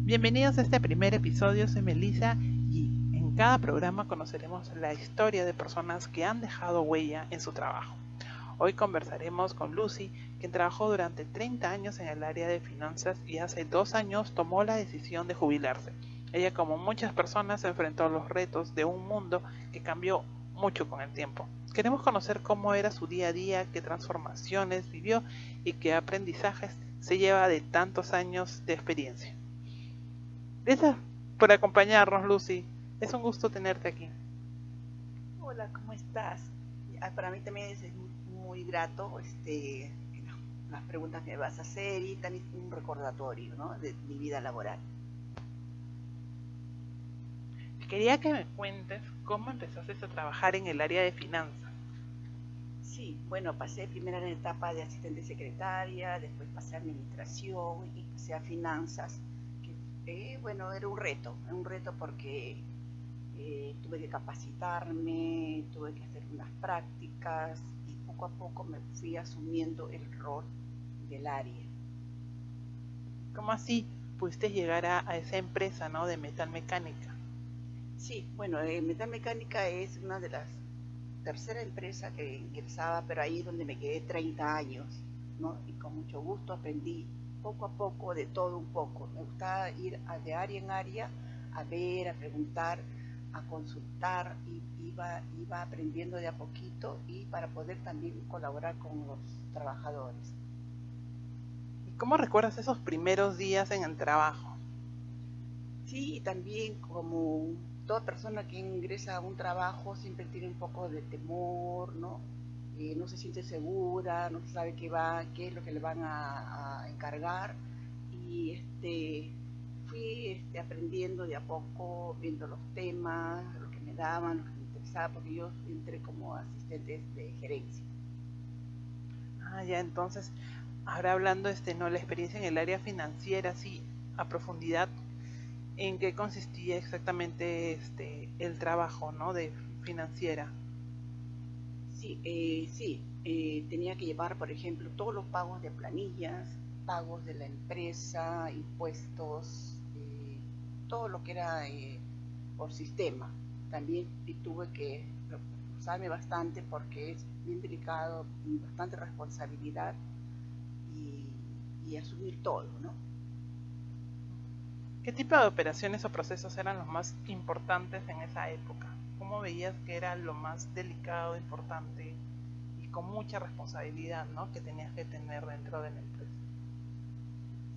Bienvenidos a este primer episodio, soy Melissa y en cada programa conoceremos la historia de personas que han dejado huella en su trabajo. Hoy conversaremos con Lucy, quien trabajó durante 30 años en el área de finanzas y hace 2 años tomó la decisión de jubilarse. Ella, como muchas personas, se enfrentó a los retos de un mundo que cambió mucho con el tiempo. Queremos conocer cómo era su día a día, qué transformaciones vivió y qué aprendizajes se lleva de tantos años de experiencia. Gracias por acompañarnos, Lucy. Es un gusto tenerte aquí. Hola, ¿cómo estás? Para mí también es muy grato las preguntas que me vas a hacer y también un recordatorio, ¿no?, de mi vida laboral. Quería que me cuentes cómo empezaste a trabajar en el área de finanzas. Sí, bueno, pasé primero en la etapa de asistente secretaria, después pasé a administración y pasé a finanzas, bueno, era un reto porque tuve que capacitarme, tuve que hacer unas prácticas y poco a poco me fui asumiendo el rol del área. ¿Cómo así pudiste llegar a esa empresa, ¿no?, de metalmecánica? Sí, bueno, Metalmecánica es una de las tercera empresa que ingresaba, pero ahí es donde me quedé 30 años, ¿no? Y con mucho gusto aprendí poco a poco de todo un poco. Me gustaba ir de área en área a ver, a preguntar, a consultar y iba aprendiendo de a poquito y para poder también colaborar con los trabajadores. ¿Y cómo recuerdas esos primeros días en el trabajo? Sí, también como toda persona que ingresa a un trabajo siempre tiene un poco de temor, ¿no? No se siente segura, no sabe qué es lo que le van a encargar. Y fui aprendiendo de a poco, viendo los temas, lo que me daban, lo que me interesaba, porque yo entré como asistente de gerencia. Ah, ya, entonces, ahora hablando, ¿no?, la experiencia en el área financiera, sí, a profundidad, ¿en qué consistía exactamente el trabajo, ¿no?, de financiera? Sí, tenía que llevar, por ejemplo, todos los pagos de planillas, pagos de la empresa, impuestos, todo lo que era por sistema. También tuve que usarme bastante porque es bien delicado y bastante responsabilidad y, y asumir todo, ¿no? ¿Qué tipo de operaciones o procesos eran los más importantes en esa época? ¿Cómo veías que era lo más delicado, importante y con mucha responsabilidad, ¿no?, que tenías que tener dentro de la empresa?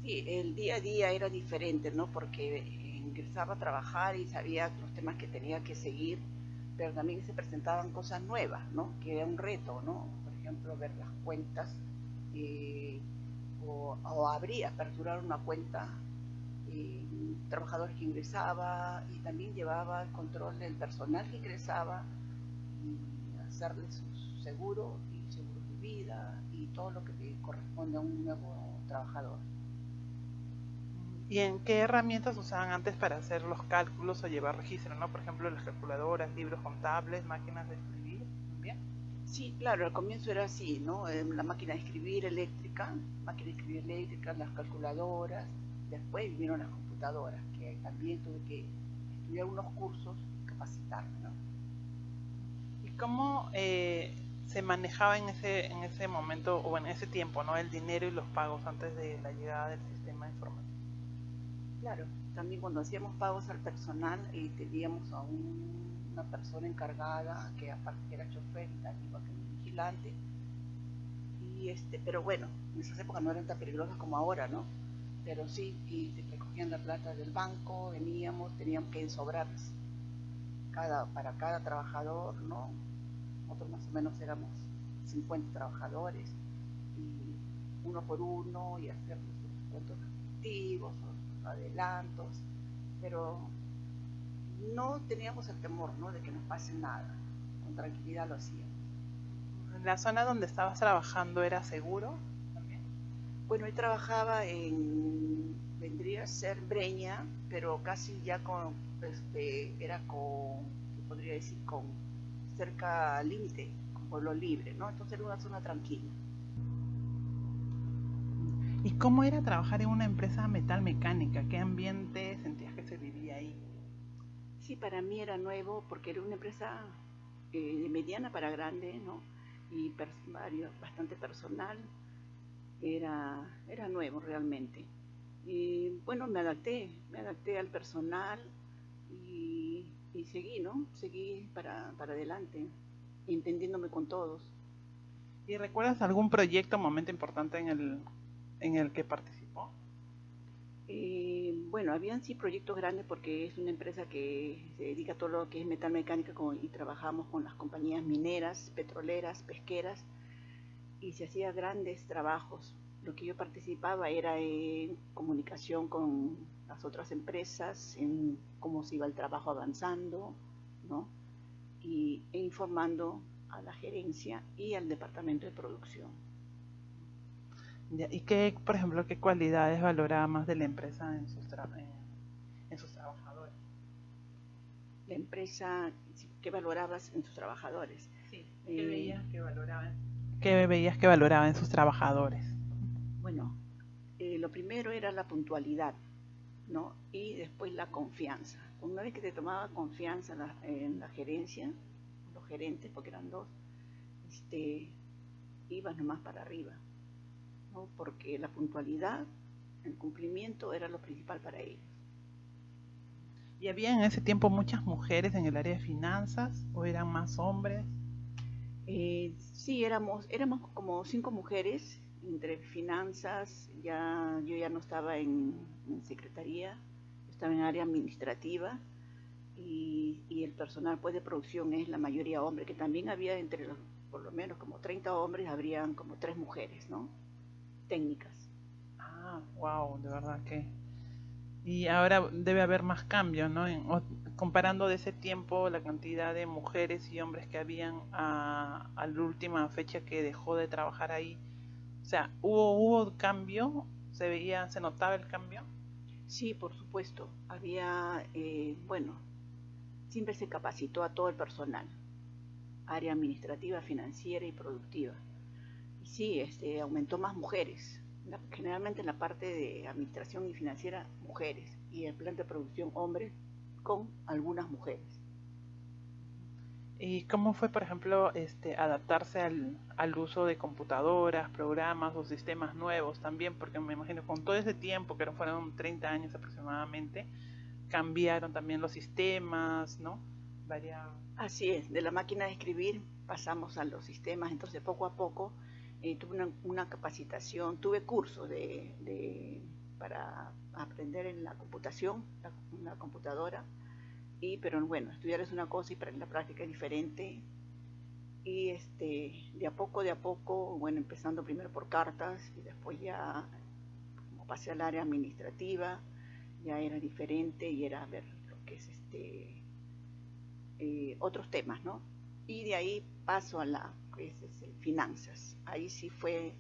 Sí, el día a día era diferente, ¿no? Porque ingresaba a trabajar y sabía los temas que tenía que seguir, pero también se presentaban cosas nuevas, ¿no? Que era un reto, ¿no? Por ejemplo, ver las cuentas eh, o abrir, aperturar una cuenta, trabajadores que ingresaba y también llevaba el control del personal que ingresaba y hacerle su seguro y seguro de vida y todo lo que le corresponde a un nuevo trabajador. ¿Y en qué herramientas usaban antes para hacer los cálculos o llevar registro, ¿no? Por ejemplo, las calculadoras, libros contables, máquinas de escribir, ¿bien? Sí, claro, al comienzo era así, ¿no? La máquina de escribir eléctrica, las calculadoras, después vinieron las computadoras, que también tuve que estudiar unos cursos y capacitarme, ¿no? ¿Y cómo se manejaba en ese momento o en ese tiempo, ¿no?, el dinero y los pagos antes de la llegada del sistema informático? Claro, también cuando hacíamos pagos al personal, teníamos a una persona encargada que aparte que era chofer y también igual que un vigilante, pero bueno, en esas épocas no eran tan peligrosas como ahora, ¿no? Pero sí, y te recogían la plata del banco, veníamos, teníamos que ensobrar para cada trabajador, ¿no? Nosotros más o menos éramos 50 trabajadores y uno por uno y hacer los cuentos respectivos, los adelantos, pero no teníamos el temor, ¿no?, de que nos pase nada, con tranquilidad lo hacíamos. ¿La zona donde estabas trabajando era seguro también? Bueno, él trabajaba vendría a ser Breña, pero casi ya era con, se podría decir, con cerca al límite, con Pueblo Libre, ¿no? Entonces era una zona tranquila. ¿Y cómo era trabajar en una empresa metalmecánica? ¿Qué ambiente sentías que se vivía ahí? Sí, para mí era nuevo porque era una empresa de mediana para grande, ¿no? Y bastante personal. Era nuevo realmente. Y bueno, me adapté al personal y seguí, ¿no? Seguí para adelante, entendiéndome con todos. ¿Y recuerdas algún proyecto o momento importante en el que participó? Bueno, habían sí proyectos grandes porque es una empresa que se dedica a todo lo que es metalmecánica y trabajamos con las compañías mineras, petroleras, pesqueras y se hacían grandes trabajos. Lo que yo participaba era en comunicación con las otras empresas, en cómo se iba el trabajo avanzando, ¿no? E informando a la gerencia y al departamento de producción. ¿Y qué, por ejemplo, qué cualidades valoraba más de la empresa en sus trabajadores? La empresa, ¿qué valorabas en sus trabajadores? Sí, ¿qué Eh, veías que valoraban? ¿Qué veías que valoraba en sus trabajadores? bueno, lo primero era la puntualidad, ¿no? Y después la confianza. Una vez que te tomaba confianza en la gerencia, los gerentes, porque eran dos, este, ibas nomás para arriba, ¿no? Porque la puntualidad, el cumplimiento era lo principal para ellos. ¿Y había en ese tiempo muchas mujeres en el área de finanzas o eran más hombres? Sí, éramos como 5 mujeres entre finanzas, yo ya no estaba en secretaría, estaba en área administrativa y el personal pues de producción es la mayoría hombre, que también había entre los, por lo menos como 30 hombres, habrían como 3 mujeres, ¿no? Técnicas. Ah, wow, de verdad que... Y ahora debe haber más cambios, ¿no? Comparando de ese tiempo la cantidad de mujeres y hombres que habían a la última fecha que dejó de trabajar ahí. O sea, hubo cambio, se veía, se notaba el cambio. Sí, por supuesto, había, bueno, siempre se capacitó a todo el personal, área administrativa, financiera y productiva. Y sí, aumentó más mujeres. Generalmente en la parte de administración y financiera, mujeres. Y el plan de producción, hombres, con algunas mujeres. ¿Y cómo fue, por ejemplo, adaptarse al uso de computadoras, programas o sistemas nuevos también? Porque me imagino con todo ese tiempo, que fueron 30 años aproximadamente, cambiaron también los sistemas, ¿no? Variaron. Así es, de la máquina de escribir pasamos a los sistemas, entonces poco a poco tuve una capacitación, tuve cursos para aprender en la computación, una computadora, pero bueno, estudiar es una cosa y para la práctica es diferente. Y de a poco, bueno, empezando primero por cartas y después ya, como pasé al área administrativa, ya era diferente y era ver lo que es otros temas, ¿no? Y de ahí paso a finanzas. Ahí sí fue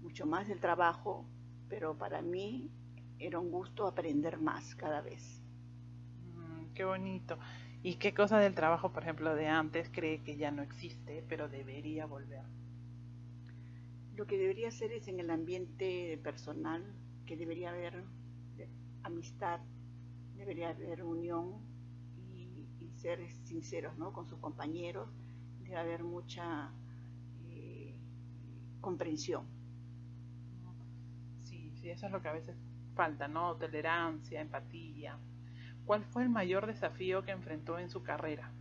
mucho más del trabajo, pero para mí era un gusto aprender más cada vez. Qué bonito. ¿Y qué cosa del trabajo, por ejemplo, de antes cree que ya no existe, pero debería volver? Lo que debería ser es en el ambiente personal, que debería haber amistad, debería haber unión y ser sinceros, ¿no? Con sus compañeros, debe haber mucha eh, comprensión. Sí, sí, eso es lo que a veces falta, ¿no? Tolerancia, empatía. ¿Cuál fue el mayor desafío que enfrentó en su carrera?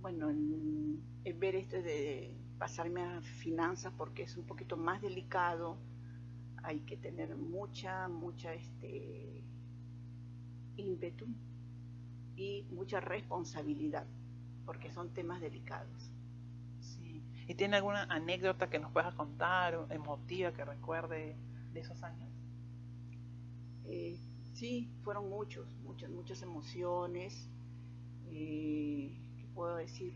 Bueno, en ver esto de pasarme a finanzas porque es un poquito más delicado, hay que tener mucha ímpetu y mucha responsabilidad, porque son temas delicados. Sí. ¿Y tiene alguna anécdota que nos puedas contar, o emotiva que recuerde de esos años? Eh, sí, fueron muchas emociones. ¿Qué puedo decir?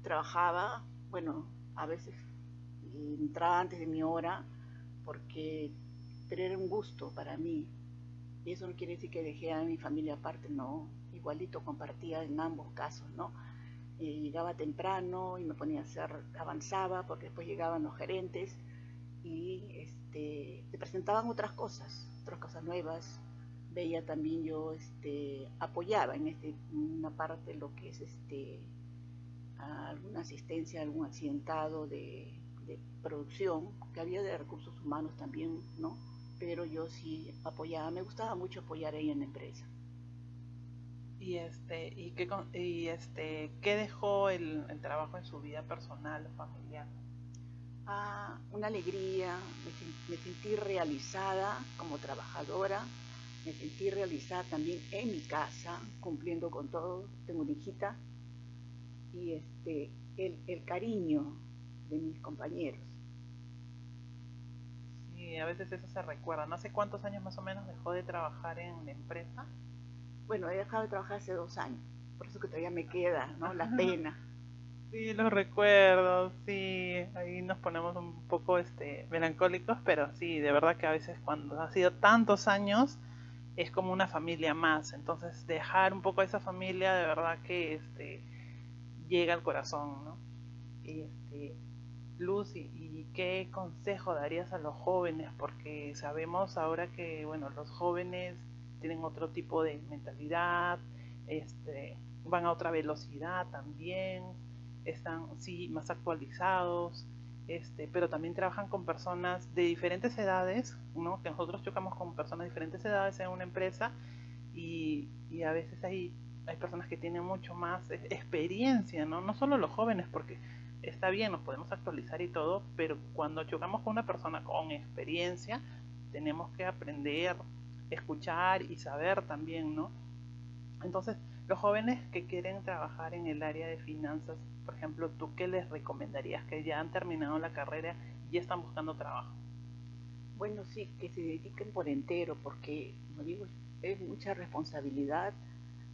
Trabajaba, bueno, a veces entraba antes de mi hora, porque, pero era un gusto para mí. Y eso no quiere decir que dejé a mi familia aparte, no. Igualito compartía en ambos casos, ¿no? Llegaba temprano y me ponía a hacer, avanzaba, porque después llegaban los gerentes y te presentaban otras cosas nuevas. Veía también yo, apoyaba en una parte lo que es alguna asistencia, algún accidentado de producción, que había de recursos humanos también, ¿no? Pero yo sí apoyaba, me gustaba mucho apoyar ahí en la empresa. ¿Qué dejó el trabajo en su vida personal o familiar? Una alegría, me sentí realizada como trabajadora, me sentí realizada también en mi casa, cumpliendo con todo. Tengo una hijita y el cariño de mis compañeros. Sí, a veces eso se recuerda. No sé cuántos años más o menos dejó de trabajar en la empresa. Bueno, he dejado de trabajar hace 2 años, por eso que todavía me queda, ¿no? La pena. Sí, los recuerdos, sí, ahí nos ponemos un poco melancólicos, pero sí, de verdad que a veces cuando ha sido tantos años es como una familia más, entonces dejar un poco a esa familia de verdad que llega al corazón, ¿no? Y Lucy, ¿y qué consejo darías a los jóvenes? Porque sabemos ahora que, bueno, los jóvenes tienen otro tipo de mentalidad, van a otra velocidad también, están, sí, más actualizados, pero también trabajan con personas de diferentes edades, ¿no? Que nosotros chocamos con personas de diferentes edades en una empresa y a veces hay personas que tienen mucho más experiencia, ¿no? No solo los jóvenes, porque está bien, nos podemos actualizar y todo, pero cuando chocamos con una persona con experiencia, tenemos que aprender, escuchar y saber también, ¿no? Entonces, los jóvenes que quieren trabajar en el área de finanzas, por ejemplo, ¿tú qué les recomendarías? Que ya han terminado la carrera y ya están buscando trabajo. Bueno, sí, que se dediquen por entero, porque, como digo, es mucha responsabilidad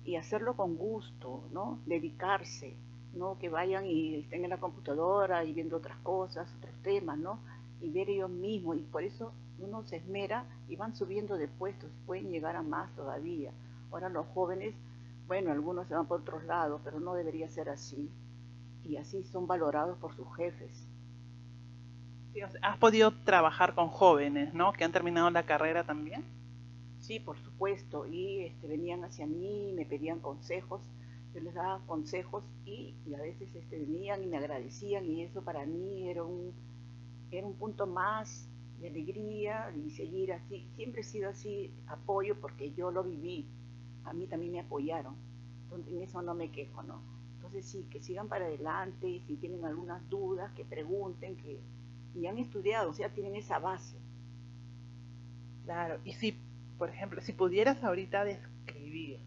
y hacerlo con gusto, ¿no? Dedicarse, no que vayan y estén en la computadora y viendo otras cosas, otros temas, ¿no? Y ver ellos mismos, y por eso uno se esmera y van subiendo de puestos, pueden llegar a más todavía. Ahora los jóvenes, bueno, algunos se van por otros lados, pero no debería ser así. Y así son valorados por sus jefes. Sí, o sea, has podido trabajar con jóvenes, ¿no? Que han terminado la carrera también. Sí, por supuesto, y venían hacia mí, me pedían consejos, yo les daba consejos y a veces venían y me agradecían y eso para mí era un punto más de alegría y seguir así. Siempre he sido así, apoyo porque yo lo viví, a mí también me apoyaron, entonces en eso no me quejo, ¿no? Entonces sí, que sigan para adelante y si tienen algunas dudas, que pregunten, y han estudiado, o sea, tienen esa base. Claro, y si, por ejemplo, si pudieras ahorita describir,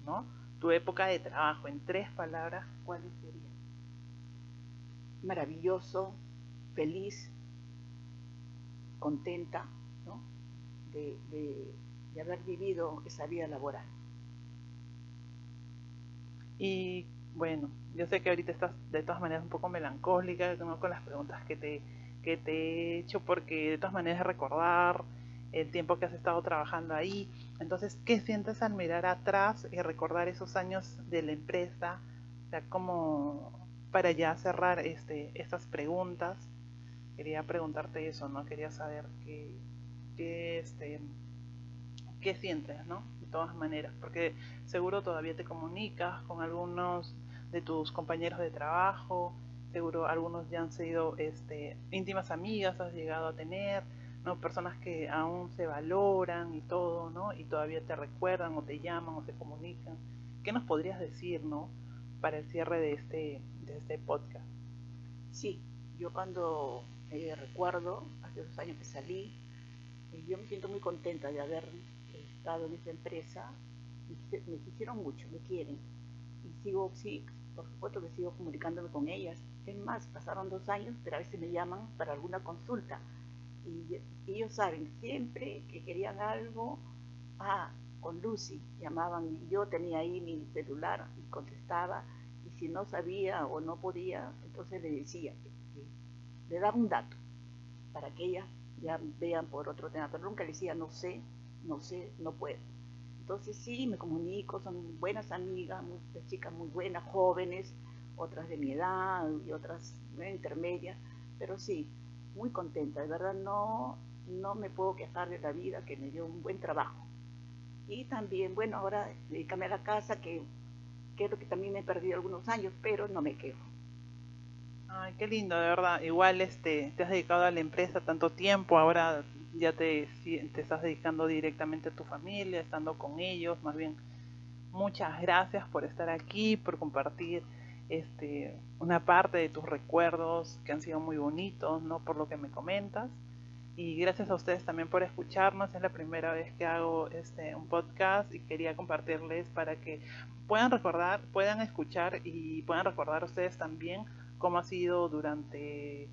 ¿no? Tu época de trabajo en 3 palabras, ¿cuáles serían? Maravilloso, feliz, contenta, ¿no? de, de, de haber vivido esa vida laboral. Y bueno, yo sé que ahorita estás de todas maneras un poco melancólica, ¿no? Con las preguntas que te he hecho, porque de todas maneras recordar el tiempo que has estado trabajando ahí. Entonces, ¿qué sientes al mirar atrás y recordar esos años de la empresa? O sea, como para ya cerrar estas preguntas, quería preguntarte eso, ¿no? Quería saber qué, qué sientes, ¿no? De todas maneras, porque seguro todavía te comunicas con algunos de tus compañeros de trabajo, seguro algunos ya han sido íntimas amigas, has llegado a tener, ¿no? Personas que aún se valoran y todo, ¿no? Y todavía te recuerdan o te llaman o se comunican. ¿Qué nos podrías decir, ¿no? Para el cierre de este podcast. Sí, yo cuando recuerdo, hace 2 años que salí, yo me siento muy contenta de haber estado en esta empresa. Me quisieron mucho, me quieren. Y sigo, sí, por supuesto que sigo comunicándome con ellas. Es más, pasaron 2 años, pero a veces me llaman para alguna consulta. Y ellos saben, siempre que querían algo, con Lucy llamaban. Y yo tenía ahí mi celular y contestaba. Y si no sabía o no podía, entonces le decía, le daba un dato para que ellas ya vean por otro tema, pero nunca le decía no sé, no sé, no puedo. Entonces sí, me comunico, son buenas amigas, muchas chicas muy buenas, jóvenes, otras de mi edad y otras intermedias, pero sí, muy contenta, de verdad no me puedo quejar de la vida, que me dio un buen trabajo. Y también, bueno, ahora dedicarme a la casa, que es lo que también me he perdido algunos años, pero no me quejo. Ay, qué lindo, de verdad. Igual te has dedicado a la empresa tanto tiempo, ahora ya te estás dedicando directamente a tu familia, estando con ellos. Más bien, muchas gracias por estar aquí, por compartir una parte de tus recuerdos que han sido muy bonitos, ¿no? Por lo que me comentas. Y gracias a ustedes también por escucharnos. Es la primera vez que hago un podcast y quería compartirles para que puedan recordar, puedan escuchar y puedan recordar ustedes también cómo ha sido durante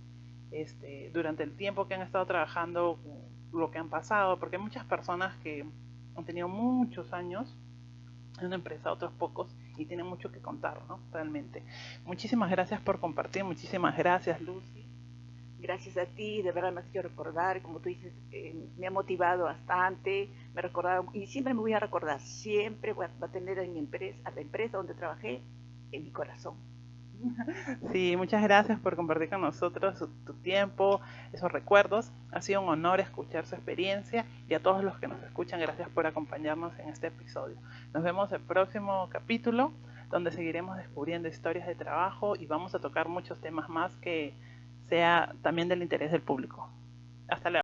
el tiempo que han estado trabajando, lo que han pasado, porque hay muchas personas que han tenido muchos años en una empresa, otros pocos, y tienen mucho que contar, ¿no? Realmente. Muchísimas gracias por compartir, muchísimas gracias, Lucy. Gracias a ti, de verdad me has hecho recordar, como tú dices, me ha motivado bastante, me he recordado, y siempre me voy a recordar, siempre voy a tener en mi empresa, a la empresa donde trabajé, en mi corazón. Sí, muchas gracias por compartir con nosotros tu tiempo, esos recuerdos. Ha sido un honor escuchar su experiencia y a todos los que nos escuchan, gracias por acompañarnos en este episodio. Nos vemos el próximo capítulo donde seguiremos descubriendo historias de trabajo y vamos a tocar muchos temas más que sea también del interés del público. Hasta luego.